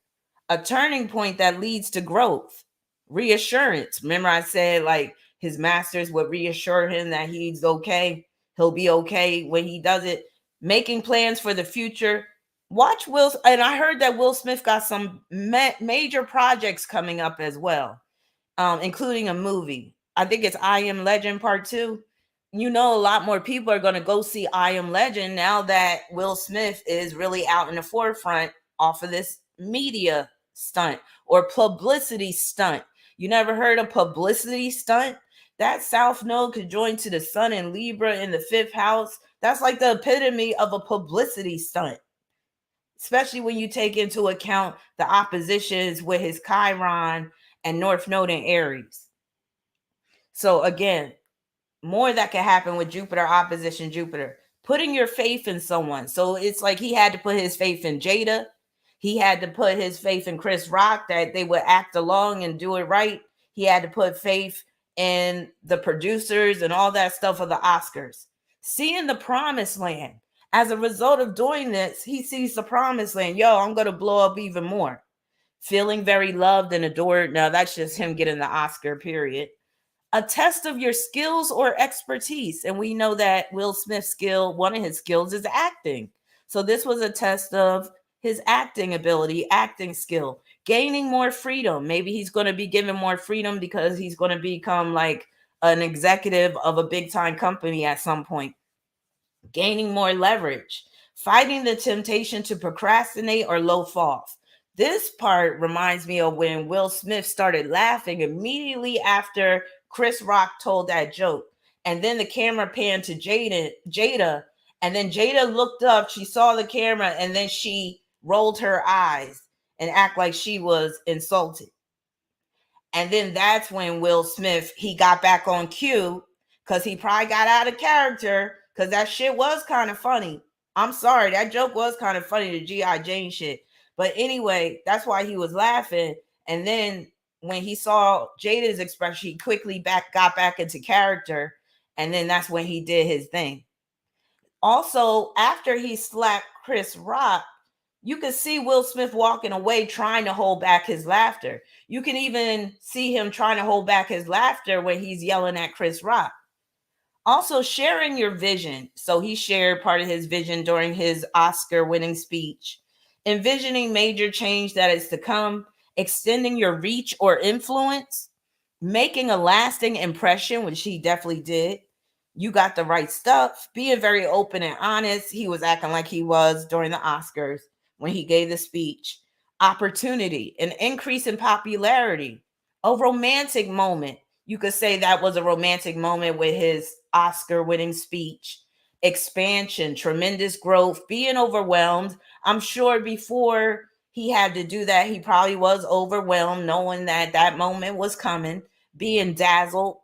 a turning point that leads to growth, reassurance. Remember I said like his masters would reassure him that he's okay, he'll be okay when he does it. Making plans for the future. Watch Will, and I heard that Will Smith got some major projects coming up as well, including a movie. I think it's I Am Legend Part 2. You know, a lot more people are going to go see I Am Legend now that Will Smith is really out in the forefront off of this media stunt or publicity stunt. You never heard of publicity stunt? That South Node could join to the Sun and Libra in the 5th house. That's like the epitome of a publicity stunt, especially when you take into account the oppositions with his Chiron and North Node in Aries. So again, more that can happen with Jupiter opposition Jupiter. Putting your faith in someone. So it's like he had to put his faith in Jada. He had to put his faith in Chris Rock that they would act along and do it right. He had to put faith in the producers and all that stuff of the Oscars. Seeing the promised land. As a result of doing this, he sees the promised land. Yo, I'm going to blow up even more. Feeling very loved and adored. Now, that's just him getting the Oscar, period. A test of your skills or expertise. And we know that Will Smith's skill, one of his skills is acting. So this was a test of his acting ability, acting skill, gaining more freedom. Maybe he's going to be given more freedom because he's going to become like an executive of a big time company at some point. Gaining more leverage, fighting the temptation to procrastinate or loaf off. This part reminds me of when Will Smith started laughing immediately after Chris Rock told that joke. And then the camera panned to Jada, and then Jada looked up, she saw the camera, and then she rolled her eyes and act like she was insulted. And then that's when Will Smith, he got back on cue because he probably got out of character because that shit was kind of funny. I'm sorry, that joke was kind of funny, the G.I. Jane shit. But anyway, that's why he was laughing. And then when he saw Jada's expression, he quickly got back into character. And then that's when he did his thing. Also, after he slapped Chris Rock, you can see Will Smith walking away trying to hold back his laughter. You can even see him trying to hold back his laughter when he's yelling at Chris Rock. Also, sharing your vision. So he shared part of his vision during his Oscar-winning speech. Envisioning major change that is to come. Extending your reach or influence. Making a lasting impression, which he definitely did. You got the right stuff. Being very open and honest. He was acting like he was during the Oscars when he gave the speech. Opportunity, an increase in popularity, a romantic moment. You could say that was a romantic moment with his Oscar-winning speech. Expansion, tremendous growth, being overwhelmed. I'm sure before he had to do that, he probably was overwhelmed, knowing that that moment was coming. Being dazzled,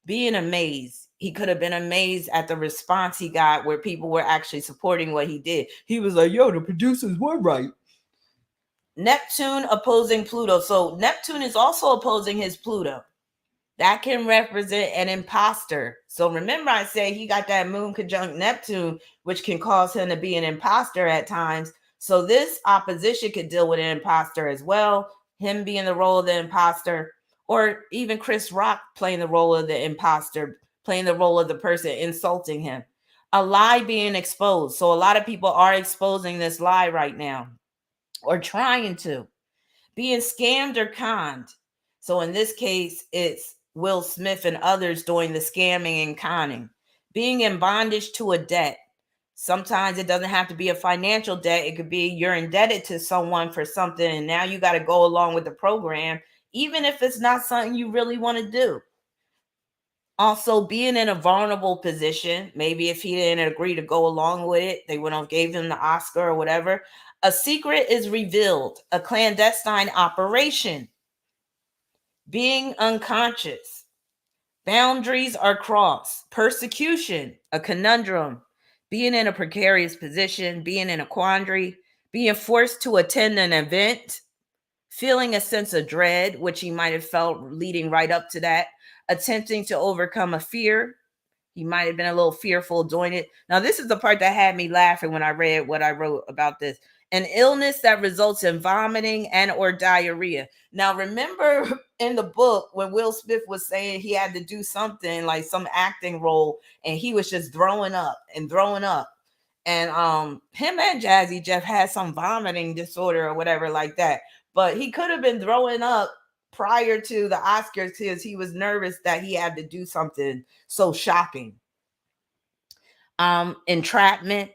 being amazed. He could have been amazed at the response he got where people were actually supporting what he did. He was like, yo, the producers were right. Neptune opposing Pluto. So Neptune is also opposing his Pluto. That can represent an imposter. So remember I said he got that moon conjunct Neptune, which can cause him to be an imposter at times. So this opposition could deal with an imposter as well. Him being the role of the imposter, or even Chris Rock playing the role of the imposter, playing the role of the person insulting him. A lie being exposed. So a lot of people are exposing this lie right now, or trying to. Being scammed or conned. So in this case, it's Will Smith and others doing the scamming and conning. Being in bondage to a debt. Sometimes it doesn't have to be a financial debt. It could be you're indebted to someone for something, and now you got to go along with the program, even if it's not something you really want to do. Also, being in a vulnerable position, maybe if he didn't agree to go along with it, they wouldn't have gave him the Oscar or whatever. A secret is revealed, a clandestine operation, being unconscious, boundaries are crossed, persecution, a conundrum, being in a precarious position, being in a quandary, being forced to attend an event, feeling a sense of dread, which he might have felt leading right up to that, attempting to overcome a fear. He might have been a little fearful doing it. Now, this is the part that had me laughing when I read what I wrote about this. An illness that results in vomiting and or diarrhea. Now, remember in the book when Will Smith was saying he had to do something like some acting role, and he was just throwing up and throwing up. And him and Jazzy Jeff had some vomiting disorder or whatever like that. But he could have been throwing up prior to the Oscars because he was nervous that he had to do something so shocking. Entrapment.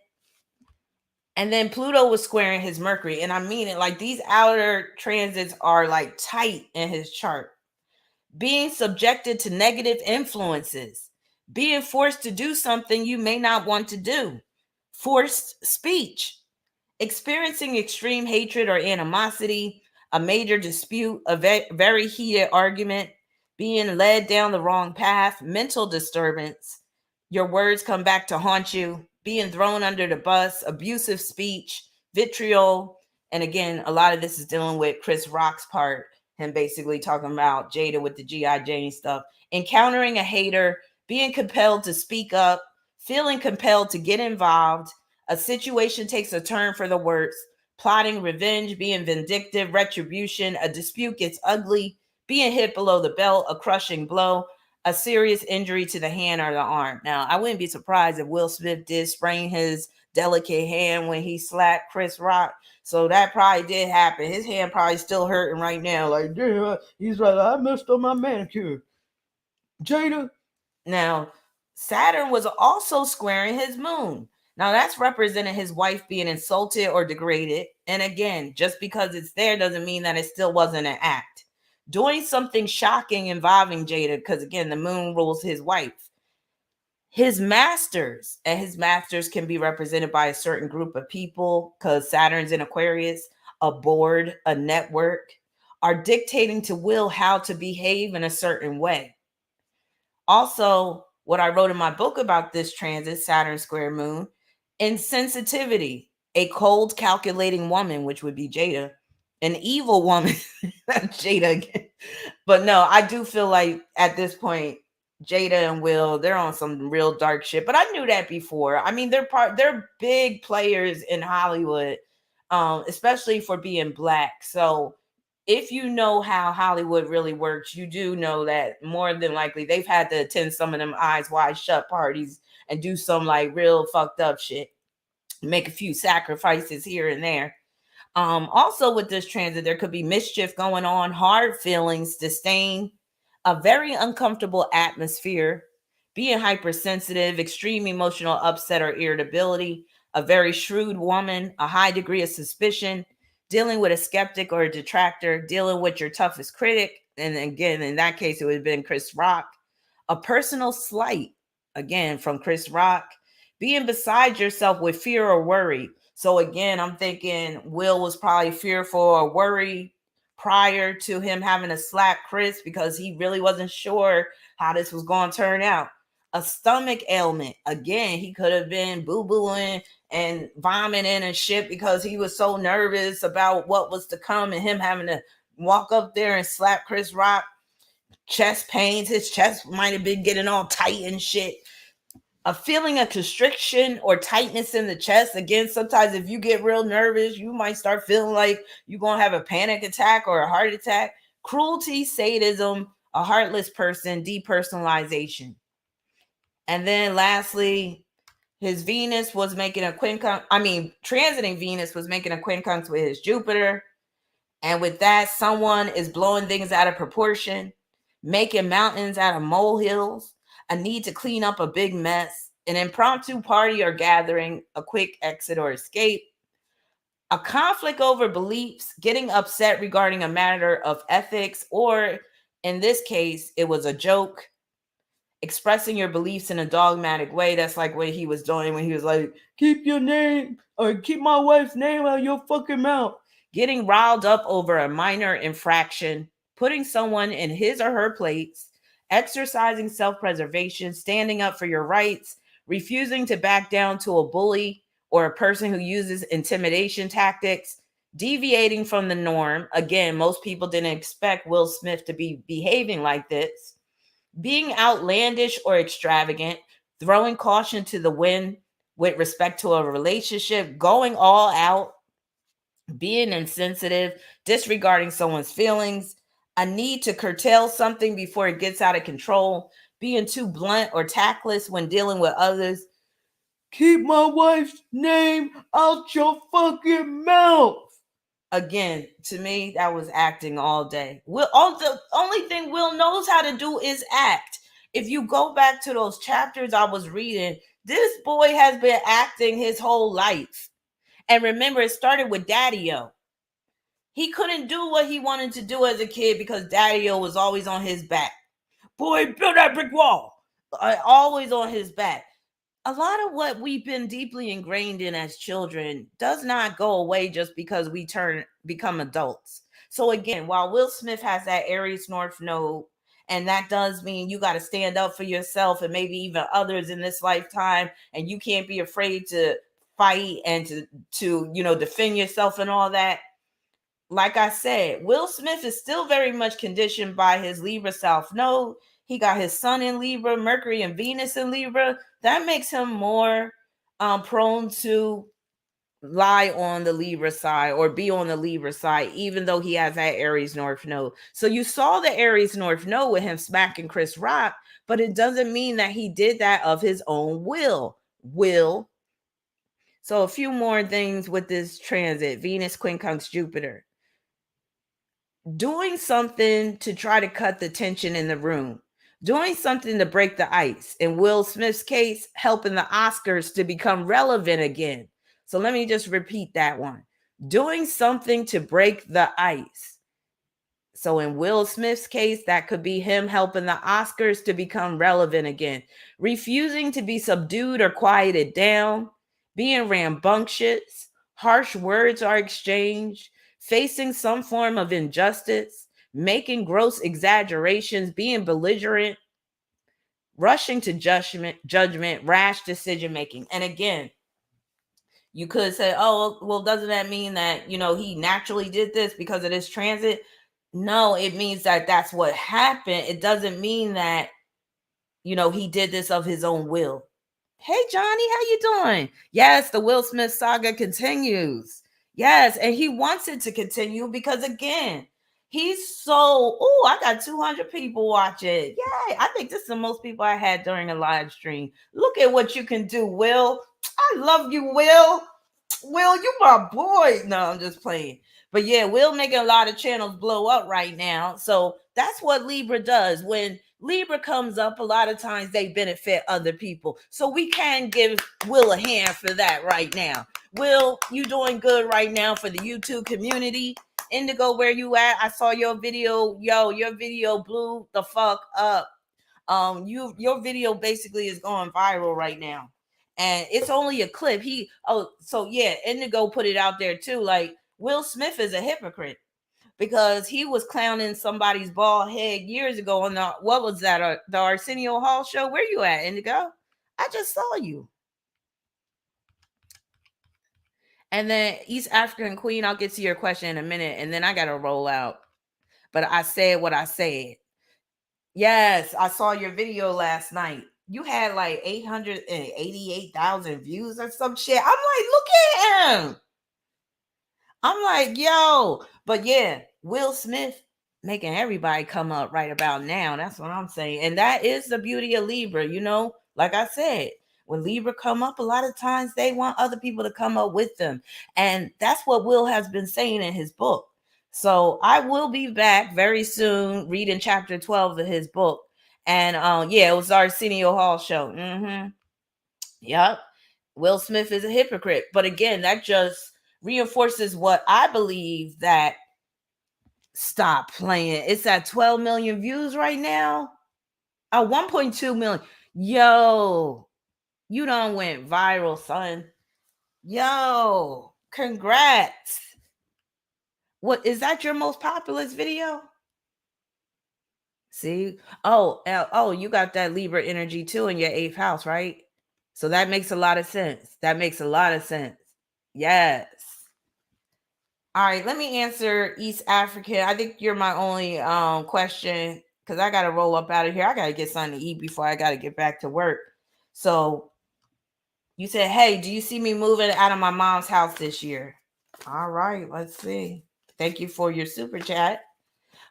And then Pluto was squaring his Mercury. And I mean it, like these outer transits are like tight in his chart. Being subjected to negative influences. Being forced to do something you may not want to do. Forced speech. Experiencing extreme hatred or animosity. A major dispute. A very heated argument. Being led down the wrong path. Mental disturbance. Your words come back to haunt you. Being thrown under the bus, abusive speech, vitriol. And again, a lot of this is dealing with Chris Rock's part, him basically talking about Jada with the G.I. Jane stuff. Encountering a hater, being compelled to speak up, feeling compelled to get involved. A situation takes a turn for the worse. Plotting revenge, being vindictive, retribution. A dispute gets ugly. Being hit below the belt, a crushing blow. A serious injury to the hand or the arm. Now, I wouldn't be surprised if Will Smith did sprain his delicate hand when he slapped Chris Rock. So that probably did happen. His hand probably still hurting right now. Like, damn, he's like, I messed up my manicure. Jada. Now, Saturn was also squaring his moon. Now, that's representing his wife being insulted or degraded. And again, just because it's there doesn't mean that it still wasn't an act. Doing something shocking involving Jada, because again, the moon rules his wife. His masters, and his masters can be represented by a certain group of people, because Saturn's in Aquarius, a board, a network, are dictating to Will how to behave in a certain way. Also, what I wrote in my book about this transit, Saturn square moon, insensitivity, a cold, calculating woman, which would be Jada, an evil woman, Jada again. But no, I do feel like at this point, Jada and Will, they're on some real dark shit. But I knew that before. I mean, they're big players in Hollywood, especially for being Black. So if you know how Hollywood really works, you do know that more than likely they've had to attend some of them eyes wide shut parties and do some like real fucked up shit, make a few sacrifices here and there. Also with this transit, there could be mischief going on, hard feelings, disdain, a very uncomfortable atmosphere, being hypersensitive, extreme emotional upset or irritability, a very shrewd woman, a high degree of suspicion, dealing with a skeptic or a detractor, dealing with your toughest critic. And again, in that case, it would have been Chris Rock. A personal slight, again, from Chris Rock, being beside yourself with fear or worry. So again, I'm thinking Will was probably fearful or worried prior to him having to slap Chris because he really wasn't sure how this was going to turn out. A stomach ailment. Again, he could have been boo-booing and vomiting and shit because he was so nervous about what was to come and him having to walk up there and slap Chris Rock. Chest pains. His chest might have been getting all tight and shit. A feeling of constriction or tightness in the chest. Again, sometimes if you get real nervous, you might start feeling like you're going to have a panic attack or a heart attack. Cruelty, sadism, a heartless person, depersonalization. And then lastly, his Venus was making a quincunx. Transiting Venus was making a quincunx with his Jupiter. And with that, someone is blowing things out of proportion, making mountains out of molehills, a need to clean up a big mess, an impromptu party or gathering, a quick exit or escape, a conflict over beliefs, getting upset regarding a matter of ethics, or in this case, it was a joke, expressing your beliefs in a dogmatic way. That's like what he was doing when he was like, keep your name or keep my wife's name out of your fucking mouth. Getting riled up over a minor infraction, putting someone in his or her place, exercising self-preservation, standing up for your rights, refusing to back down to a bully or a person who uses intimidation tactics, deviating from the norm. Again, most people didn't expect Will Smith to be behaving like this. Being outlandish or extravagant, throwing caution to the wind with respect to a relationship, going all out, being insensitive, disregarding someone's feelings, a need to curtail something before it gets out of control, being too blunt or tactless when dealing with others. Keep my wife's name out your fucking mouth. Again, to me, that was acting all day. The only thing Will knows how to do is act. If you go back to those chapters I was reading, this boy has been acting his whole life. And remember, it started with Daddy-O. He couldn't do what he wanted to do as a kid because Daddy-O was always on his back. Boy, build that brick wall. Always on his back. A lot of what we've been deeply ingrained in as children does not go away just because we become adults. So again, while Will Smith has that Aries North node, and that does mean you got to stand up for yourself and maybe even others in this lifetime, and you can't be afraid to fight and to defend yourself and all that. Like I said, Will Smith is still very much conditioned by his Libra South node. He got his sun in Libra, Mercury and Venus in Libra. That makes him more prone to lie on the Libra side or be on the Libra side, even though he has that Aries North node. So you saw the Aries North node with him smacking Chris Rock, but it doesn't mean that he did that of his own will. So a few more things with this transit. Venus quincunx Jupiter. Doing something to try to cut the tension in the room. Doing something to break the ice. In Will Smith's case, helping the Oscars to become relevant again. So let me just repeat that one. Doing something to break the ice. So in Will Smith's case, that could be him helping the Oscars to become relevant again. Refusing to be subdued or quieted down. Being rambunctious. Harsh words are exchanged. Facing some form of injustice. Making gross exaggerations. Being belligerent. Rushing to judgment, rash decision making. And again, you could say, oh, well, doesn't that mean that, he naturally did this because of this transit? No, it means that that's what happened. It doesn't mean that, he did this of his own will. Hey, Johnny, how you doing? Yes, the Will Smith saga continues. Yes, and he wants it to continue because, again, he's so, I got 200 people watching. Yay, I think this is the most people I had during a live stream. Look at what you can do, Will. I love you, Will. Will, you my boy. No, I'm just playing. But yeah, Will making a lot of channels blow up right now. So that's what Libra does. When Libra comes up, a lot of times they benefit other people. So we can give Will a hand for that right now. Will, you doing good right now for the YouTube community. Indigo, where you at? I saw your video. Your video blew the fuck up. Your video basically is going viral right now. And it's only a clip. Indigo put it out there too. Like, Will Smith is a hypocrite because he was clowning somebody's bald head years ago on the Arsenio Hall show. Where you at, Indigo? I just saw you. And then East African Queen, I'll get to your question in a minute, and then I gotta roll out. But I said what I said. Yes, I saw your video last night. You had like 888,000 views or some shit. I'm like, look at him. I'm like, yo. But yeah, Will Smith making everybody come up right about now. That's what I'm saying. And that is the beauty of Libra. Like I said, when Libra come up, a lot of times they want other people to come up with them. And that's what Will has been saying in his book. So I will be back very soon reading chapter 12 of his book. And it was Arsenio Hall show. Yep. Will Smith is a hypocrite. But again, that just reinforces what I believe, that stop playing. It's at 12 million views right now. 1.2 million. Yo, you done went viral, son. Yo, congrats. What is that, your most popular video? See? Oh, you got that Libra energy too in your 8th house, right? So that makes a lot of sense. That makes a lot of sense. Yes. All right, let me answer East African. I think you're my only question, because I gotta roll up out of here. I gotta get something to eat before I gotta get back to work. So you said, hey, do you see me moving out of my mom's house this year? All right, let's see. Thank you for your super chat.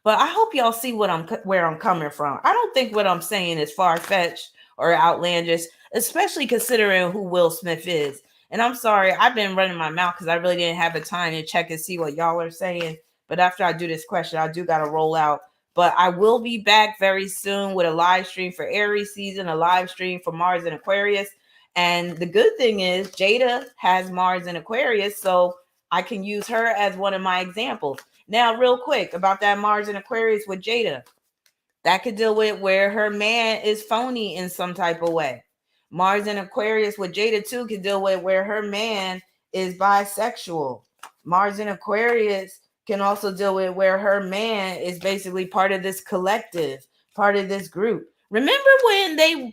But I hope y'all see where I'm coming from. I don't think what I'm saying is far-fetched or outlandish, especially considering who Will Smith is. And I'm sorry, I've been running my mouth because I really didn't have the time to check and see what y'all are saying. But after I do this question, I do got to roll out. But I will be back very soon with a live stream for Aries season, a live stream for Mars and Aquarius. And the good thing is Jada has Mars and Aquarius, so I can use her as one of my examples. Now, real quick about that Mars and Aquarius with Jada. That could deal with where her man is phony in some type of way. Mars and Aquarius with Jada too could deal with where her man is bisexual. Mars and Aquarius can also deal with where her man is basically part of this collective, part of this group. Remember when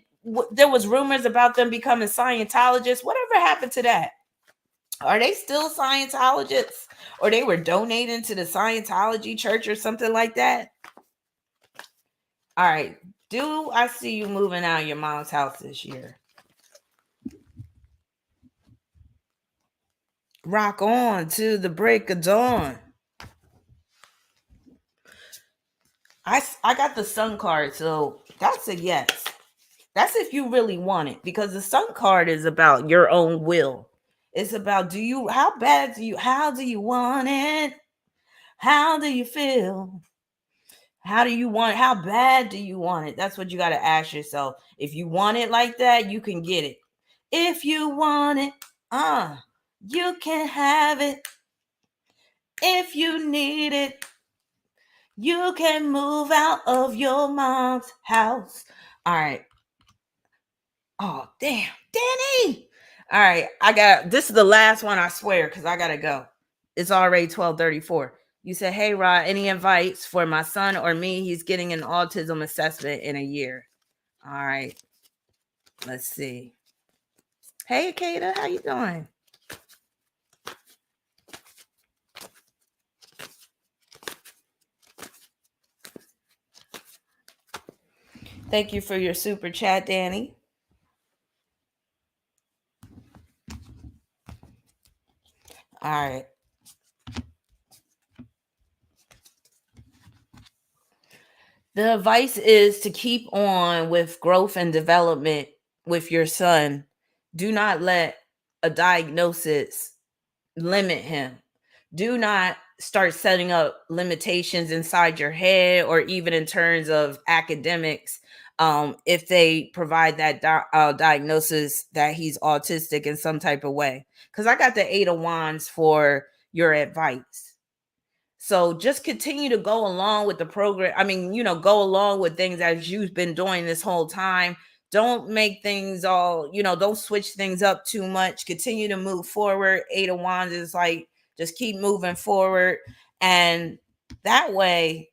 there was rumors about them becoming Scientologists? Whatever happened to that? Are they still Scientologists, or they were donating to the Scientology church or something like that? All right. Do I see you moving out of your mom's house this year? Rock on to the break of dawn. I got the sun card, so that's a yes. That's if you really want it, because the sun card is about your own will. It's about how do you want it? How do you feel? How do you want it? How bad do you want it? That's what you got to ask yourself. If you want it like that, you can get it. If you want it, you can have it. If you need it, you can move out of your mom's house. All right. Oh, damn. Danny. All right. This is the last one, I swear, because I got to go. It's already 12:34. You said, hey, Rod, any advice for my son or me? He's getting an autism assessment in a year. All right. Let's see. Hey, Akeda, how you doing? Thank you for your super chat, Danny. All right. The advice is to keep on with growth and development with your son. Do not let a diagnosis limit him. Do not start setting up limitations inside your head, or even in terms of academics, if they provide that diagnosis that he's autistic in some type of way. Because I got the 8 of Wands for your advice. So just continue to go along with the program. I mean, go along with things as you've been doing this whole time. Don't make things all, don't switch things up too much. Continue to move forward. 8 of Wands is like, just keep moving forward. And that way,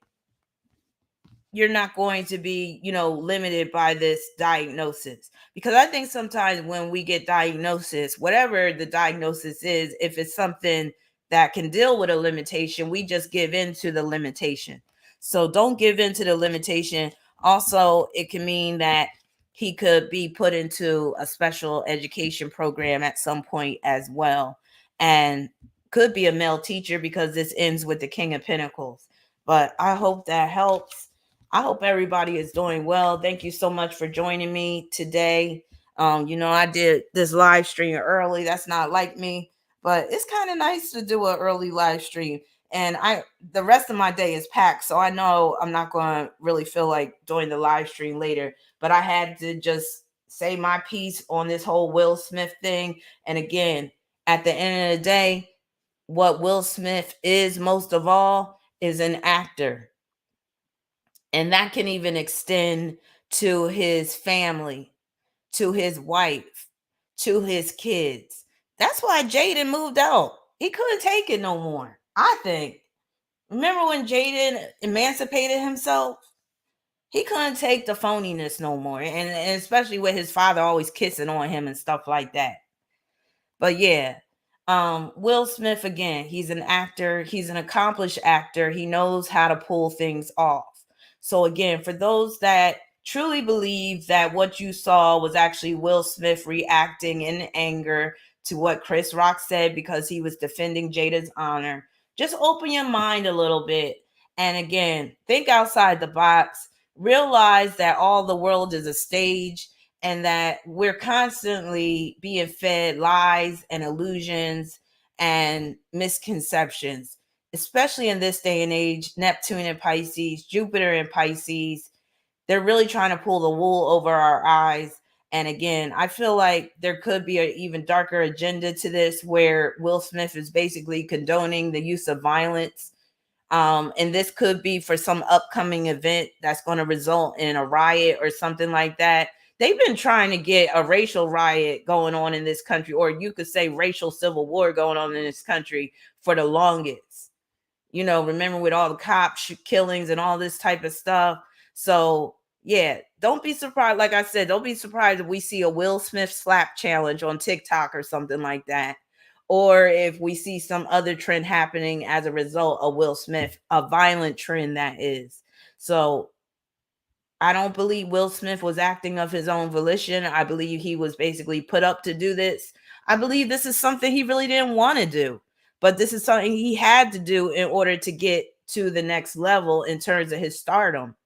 you're not going to be, limited by this diagnosis. Because I think sometimes when we get diagnosis, whatever the diagnosis is, if it's something that can deal with a limitation, we just give in to the limitation. So don't give in to the limitation. Also, it can mean that he could be put into a special education program at some point as well. And could be a male teacher, because this ends with the King of Pentacles. But I hope that helps. I hope everybody is doing well. Thank you so much for joining me today. I did this live stream early. That's not like me, but it's kind of nice to do an early live stream. And the rest of my day is packed, so I know I'm not going to really feel like doing the live stream later. But I had to just say my piece on this whole Will Smith thing. And again, at the end of the day, what Will Smith is most of all is an actor. And that can even extend to his family, to his wife, to his kids. That's why Jaden moved out. He couldn't take it no more, I think. Remember when Jaden emancipated himself? He couldn't take the phoniness no more. And especially with his father always kissing on him and stuff like that. But yeah, Will Smith, again, he's an actor. He's an accomplished actor. He knows how to pull things off. So again, for those that truly believe that what you saw was actually Will Smith reacting in anger to what Chris Rock said because he was defending Jada's honor, just open your mind a little bit. And again, think outside the box. Realize that all the world is a stage and that we're constantly being fed lies and illusions and misconceptions, especially in this day and age. Neptune and Pisces, Jupiter and Pisces, they're really trying to pull the wool over our eyes. And again, I feel like there could be an even darker agenda to this where Will Smith is basically condoning the use of violence. And this could be for some upcoming event that's going to result in a riot or something like that. They've been trying to get a racial riot going on in this country, or you could say racial civil war going on in this country for the longest. You know, remember with all the cop killings and all this type of stuff. So yeah, don't be surprised. Like I said, don't be surprised if we see a Will Smith slap challenge on TikTok or something like that. Or if we see some other trend happening as a result of Will Smith, a violent trend that is. So I don't believe Will Smith was acting of his own volition. I believe he was basically put up to do this. I believe this is something he really didn't want to do, but this is something he had to do in order to get to the next level in terms of his stardom.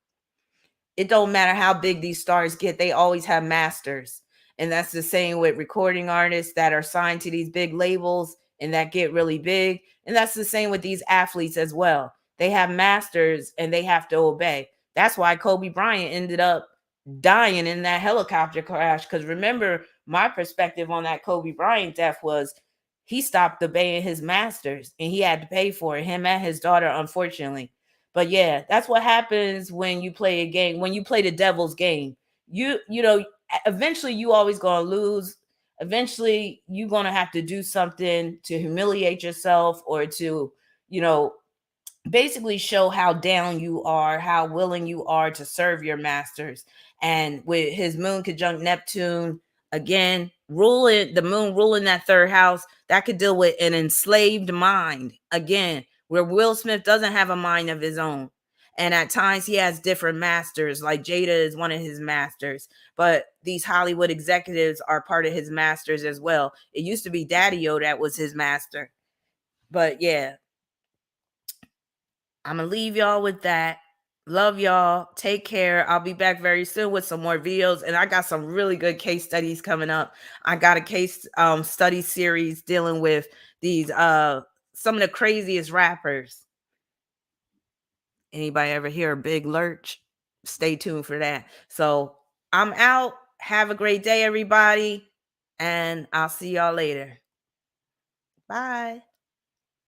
It don't matter how big these stars get, they always have masters. And that's the same with recording artists that are signed to these big labels and that get really big. And that's the same with these athletes as well. They have masters and they have to obey. That's why Kobe Bryant ended up dying in that helicopter crash. Because remember, my perspective on that Kobe Bryant death was he stopped obeying his masters and he had to pay for it, him and his daughter, unfortunately. But yeah, that's what happens when you play a game, when you play the devil's game. You know, eventually you always going to lose. Eventually you're going to have to do something to humiliate yourself or to, you know, basically show how down you are, how willing you are to serve your masters. And with his moon conjunct Neptune, again, the moon ruling that third house, that could deal with an enslaved mind. Again, where Will Smith doesn't have a mind of his own. And at times he has different masters, like Jada is one of his masters. But these Hollywood executives are part of his masters as well. It used to be Daddy-O that was his master. But yeah, I'm going to leave y'all with that. Love y'all. Take care. I'll be back very soon with some more videos. And I got some really good case studies coming up. I got a case study series dealing with these some of the craziest rappers. Anybody ever hear of Big Lurch? Stay tuned for that. So I'm out. Have a great day, everybody. And I'll see y'all later. Bye.